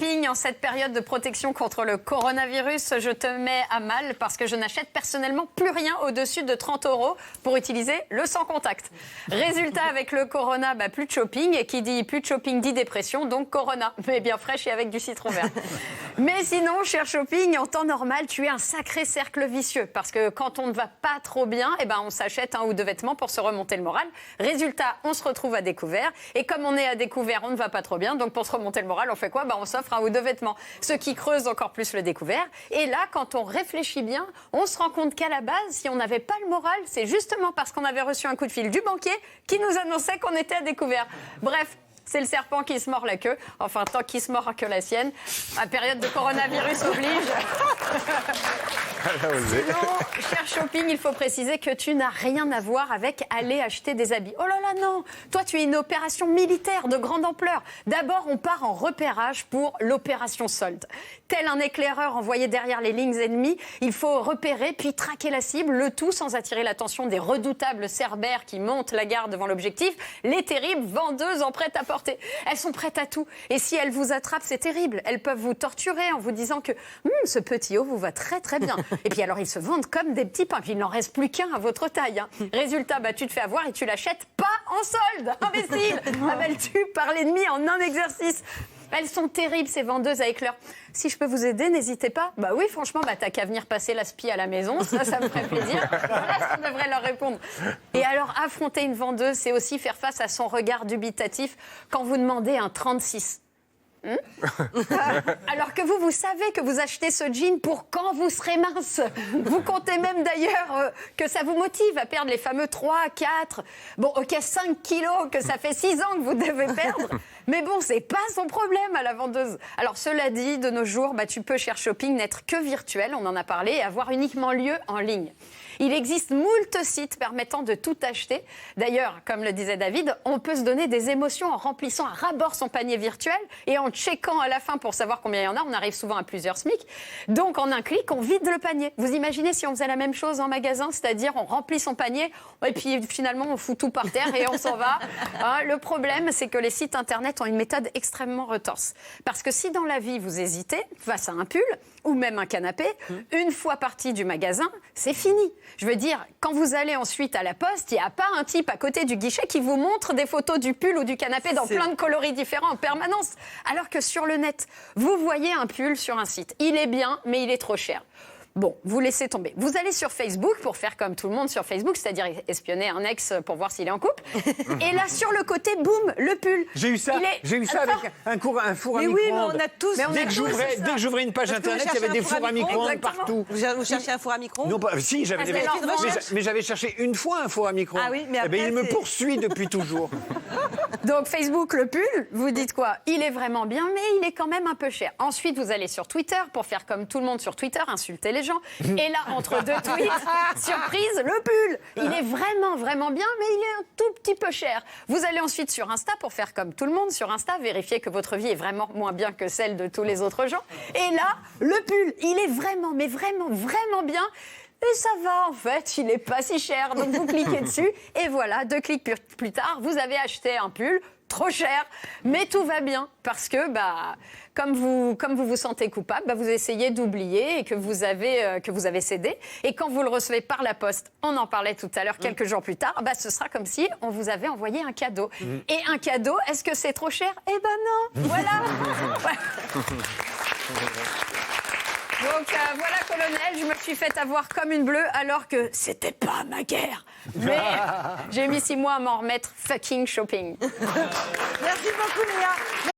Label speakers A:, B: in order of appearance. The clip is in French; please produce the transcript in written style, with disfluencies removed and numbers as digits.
A: shopping en cette période de protection contre le coronavirus. Je te mets à mal parce que je n'achète personnellement plus rien au-dessus de 30 € pour utiliser le sans contact. Résultat, avec le corona, plus de shopping. Et qui dit plus de shopping dit dépression, donc corona. Mais bien fraîche et avec du citron vert. Mais sinon, cher shopping, en temps normal, tu es un sacré cercle vicieux. Parce que quand on ne va pas trop bien, on s'achète un ou deux vêtements pour se remonter le moral. Résultat, on se retrouve à découvert. Et comme on est à découvert, on ne va pas trop bien. Donc pour se remonter le moral, on fait quoi ? On s'offre un ou deux vêtements. Ce qui creuse encore plus le découvert. Et là, quand on réfléchit bien, on se rend compte qu'à la base, si on n'avait pas le moral, c'est justement parce qu'on avait reçu un coup de fil du banquier qui nous annonçait qu'on était à découvert. Bref. C'est le serpent qui se mord la queue. Enfin, tant qu'il se mord que la sienne. La période de coronavirus oblige. Sinon, cher shopping, il faut préciser que tu n'as rien à voir avec aller acheter des habits. Oh là là, non. Toi, tu es une opération militaire de grande ampleur. D'abord, on part en repérage pour l'opération solde. Tel un éclaireur envoyé derrière les lignes ennemies, il faut repérer puis traquer la cible, le tout sans attirer l'attention des redoutables cerbères qui montent la garde devant l'objectif, les terribles vendeuses en prêt à porter. Elles sont prêtes à tout. Et si elles vous attrapent, c'est terrible. Elles peuvent vous torturer en vous disant que ce petit haut vous va très très bien. Et puis alors, ils se vendent comme des petits pains. Puis il n'en reste plus qu'un à votre taille. Résultat, tu te fais avoir et tu l'achètes pas en solde. Imbécile. Elles tuent par l'ennemi en un exercice. Elles sont terribles, ces vendeuses, avec leur « Si je peux vous aider, n'hésitez pas. » Oui, franchement, t'as qu'à venir passer la spie à la maison. Ça me ferait plaisir. Voilà ce qu'on devrait leur répondre. Et alors, affronter une vendeuse, c'est aussi faire face à son regard dubitatif quand vous demandez un 36. Alors que vous savez que vous achetez ce jean pour quand vous serez mince. Vous comptez même d'ailleurs que ça vous motive à perdre les fameux 3, 4, 5 kilos, que ça fait 6 ans que vous devez perdre. Mais c'est pas son problème à la vendeuse. Alors cela dit, de nos jours, tu peux, cher shopping, n'être que virtuel, on en a parlé, et avoir uniquement lieu en ligne. Il existe moult sites permettant de tout acheter. D'ailleurs, comme le disait David, on peut se donner des émotions en remplissant à ras-bord son panier virtuel et en checkant à la fin pour savoir combien il y en a. On arrive souvent à plusieurs SMIC. Donc, en un clic, on vide le panier. Vous imaginez si on faisait la même chose en magasin, c'est-à-dire on remplit son panier et puis finalement on fout tout par terre et on s'en va. Le problème, c'est que les sites internet ont une méthode extrêmement retorse. Parce que si dans la vie, vous hésitez face à un pull ou même un canapé, une fois parti du magasin, c'est fini. Je veux dire, quand vous allez ensuite à la poste, il n'y a pas un type à côté du guichet qui vous montre des photos du pull ou du canapé dans plein de coloris différents en permanence. Alors que sur le net, vous voyez un pull sur un site. Il est bien, mais il est trop cher. Vous laissez tomber. Vous allez sur Facebook pour faire comme tout le monde sur Facebook, c'est-à-dire espionner un ex pour voir s'il est en couple. Et là, sur le côté, boum, le pull.
B: J'ai eu ça avec un four à micro-ondes.
C: Mais oui, mais on a tous.
B: Dès que j'ouvrais une page internet, il y avait des fours à micro-ondes partout.
C: Vous cherchez un four à micro-ondes ?
B: Non, si, mais j'avais cherché une fois un four à micro-ondes.
C: Ah oui, mais après,
B: il me poursuit depuis toujours.
A: Donc Facebook, le pull, vous dites quoi ? Il est vraiment bien, mais il est quand même un peu cher. Ensuite, vous allez sur Twitter pour faire comme tout le monde sur Twitter, insulter les gens. Et là, entre deux tweets, surprise, le pull. Il est vraiment, vraiment bien, mais il est un tout petit peu cher. Vous allez ensuite sur Insta pour faire comme tout le monde sur Insta, vérifier que votre vie est vraiment moins bien que celle de tous les autres gens. Et là, le pull, il est vraiment, mais vraiment, vraiment bien. Et ça va, en fait, il n'est pas si cher. Donc, vous cliquez dessus et voilà, 2 clics plus tard, vous avez acheté un pull trop cher, mais tout va bien parce que, comme vous vous sentez coupable, vous essayez d'oublier et que vous avez cédé. Et quand vous le recevez par la poste, on en parlait tout à l'heure, quelques jours plus tard, ce sera comme si on vous avait envoyé un cadeau. Et un cadeau, est-ce que c'est trop cher ? Eh non, voilà. Donc voilà, colonel, je me suis fait avoir comme une bleue alors que c'était pas ma guerre. Mais j'ai mis 6 mois à m'en remettre fucking shopping.
C: Merci beaucoup, Léa.